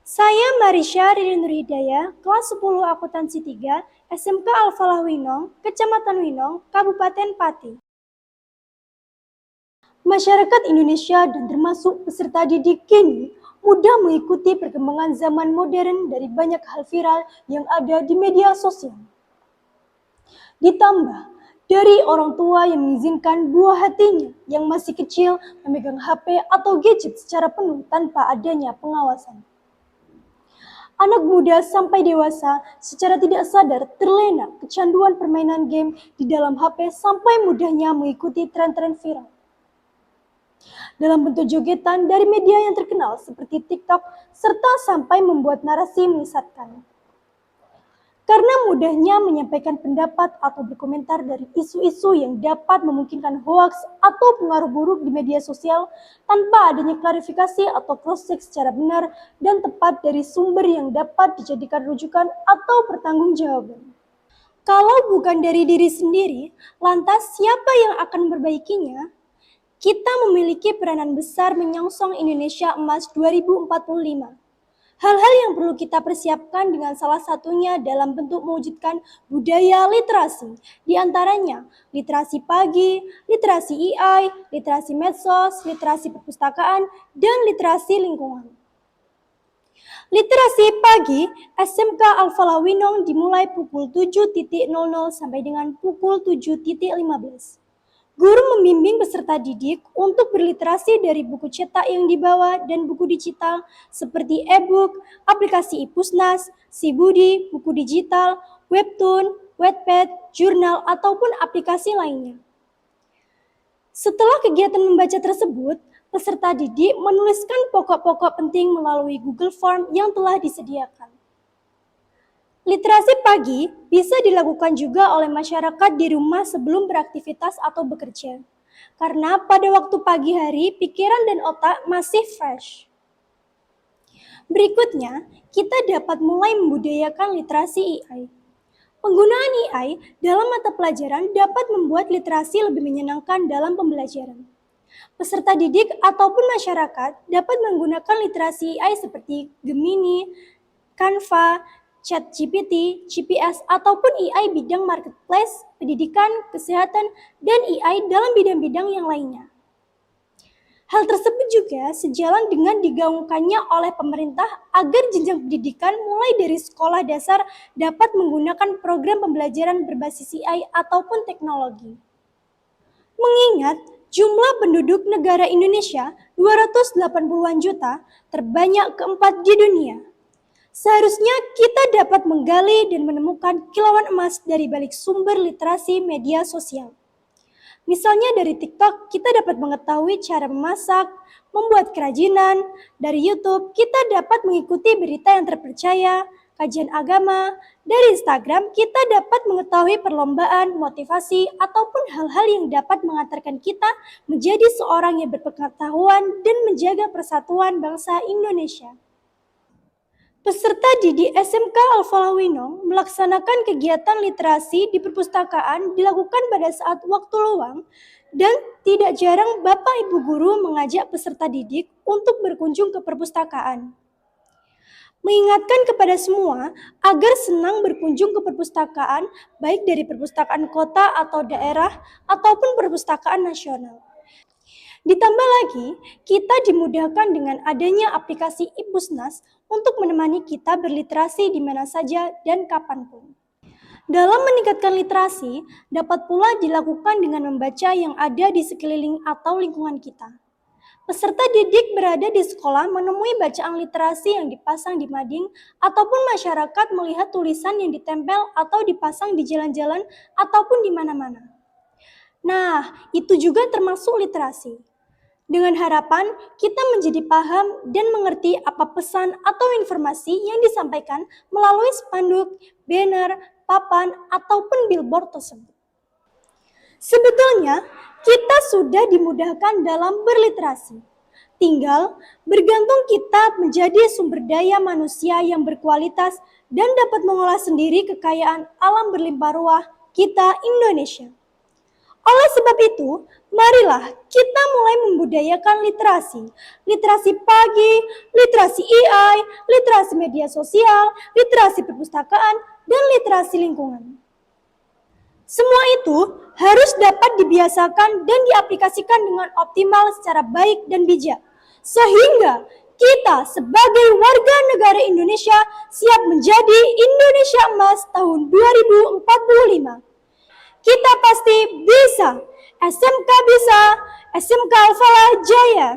Saya Marisha Ririn Nurhidayah, kelas 10 Akuntansi 3, SMK Al-Falah Winong, Kecamatan Winong, Kabupaten Pati. Masyarakat Indonesia dan termasuk peserta didik kini mudah mengikuti perkembangan zaman modern dari banyak hal viral yang ada di media sosial. Ditambah dari orang tua yang mengizinkan buah hatinya yang masih kecil memegang HP atau gadget secara penuh tanpa adanya pengawasan. Anak muda sampai dewasa secara tidak sadar terlena kecanduan permainan game di dalam HP sampai mudahnya mengikuti tren-tren viral. Dalam bentuk jogetan dari media yang terkenal seperti TikTok serta sampai membuat narasi menyesatkan. Karena mudahnya menyampaikan pendapat atau berkomentar dari isu-isu yang dapat memungkinkan hoaks atau pengaruh buruk di media sosial tanpa adanya klarifikasi atau cross-check secara benar dan tepat dari sumber yang dapat dijadikan rujukan atau pertanggungjawaban. Kalau bukan dari diri sendiri, lantas siapa yang akan memperbaikinya? Kita memiliki peranan besar menyongsong Indonesia Emas 2045. Hal-hal yang perlu kita persiapkan dengan salah satunya dalam bentuk mewujudkan budaya literasi, di antaranya literasi pagi, literasi AI, literasi medsos, literasi perpustakaan, dan literasi lingkungan. Literasi pagi SMK Al-Falah Winong dimulai pukul 7.00 sampai dengan pukul 7.15. Guru membimbing peserta didik untuk berliterasi dari buku cetak yang dibawa dan buku digital seperti e-book, aplikasi iPusnas, Sibudi, buku digital, webtoon, Wattpad, jurnal, ataupun aplikasi lainnya. Setelah kegiatan membaca tersebut, peserta didik menuliskan pokok-pokok penting melalui Google Form yang telah disediakan. Literasi pagi bisa dilakukan juga oleh masyarakat di rumah sebelum beraktivitas atau bekerja. Karena pada waktu pagi hari, pikiran dan otak masih fresh. Berikutnya, kita dapat mulai membudayakan literasi AI. Penggunaan AI dalam mata pelajaran dapat membuat literasi lebih menyenangkan dalam pembelajaran. Peserta didik ataupun masyarakat dapat menggunakan literasi AI seperti Gemini, Canva, ChatGPT, GPS, ataupun AI bidang marketplace, pendidikan, kesehatan, dan AI dalam bidang-bidang yang lainnya. Hal tersebut juga sejalan dengan digaungkannya oleh pemerintah agar jenjang pendidikan mulai dari sekolah dasar dapat menggunakan program pembelajaran berbasis AI ataupun teknologi. Mengingat jumlah penduduk negara Indonesia 280-an juta, terbanyak keempat di dunia. Seharusnya kita dapat menggali dan menemukan kilauan emas dari balik sumber literasi media sosial. Misalnya dari TikTok, kita dapat mengetahui cara memasak, membuat kerajinan. Dari YouTube, kita dapat mengikuti berita yang terpercaya, kajian agama. Dari Instagram, kita dapat mengetahui perlombaan, motivasi, ataupun hal-hal yang dapat mengantarkan kita menjadi seorang yang berpengetahuan dan menjaga persatuan bangsa Indonesia. Peserta didik SMK Al-Falah Winong melaksanakan kegiatan literasi di perpustakaan dilakukan pada saat waktu luang dan tidak jarang Bapak Ibu Guru mengajak peserta didik untuk berkunjung ke perpustakaan. Mengingatkan kepada semua agar senang berkunjung ke perpustakaan baik dari perpustakaan kota atau daerah ataupun perpustakaan nasional. Ditambah lagi, kita dimudahkan dengan adanya aplikasi iPusnas untuk menemani kita berliterasi di mana saja dan kapanpun. Dalam meningkatkan literasi, dapat pula dilakukan dengan membaca yang ada di sekeliling atau lingkungan kita. Peserta didik berada di sekolah menemui bacaan literasi yang dipasang di mading ataupun masyarakat melihat tulisan yang ditempel atau dipasang di jalan-jalan ataupun di mana-mana. Nah, itu juga termasuk literasi. Dengan harapan kita menjadi paham dan mengerti apa pesan atau informasi yang disampaikan melalui spanduk, banner, papan, ataupun billboard tersebut. Sebetulnya, kita sudah dimudahkan dalam berliterasi. Tinggal bergantung kita menjadi sumber daya manusia yang berkualitas dan dapat mengolah sendiri kekayaan alam berlimpah ruah kita Indonesia. Oleh sebab itu, marilah kita mulai membudayakan literasi. Literasi pagi, literasi AI, literasi media sosial, literasi perpustakaan, dan literasi lingkungan. Semua itu harus dapat dibiasakan dan diaplikasikan dengan optimal secara baik dan bijak. Sehingga kita sebagai warga negara Indonesia siap menjadi Indonesia Emas tahun 2045. Kita pasti bisa. SMK bisa, SMK Alfalah Jaya.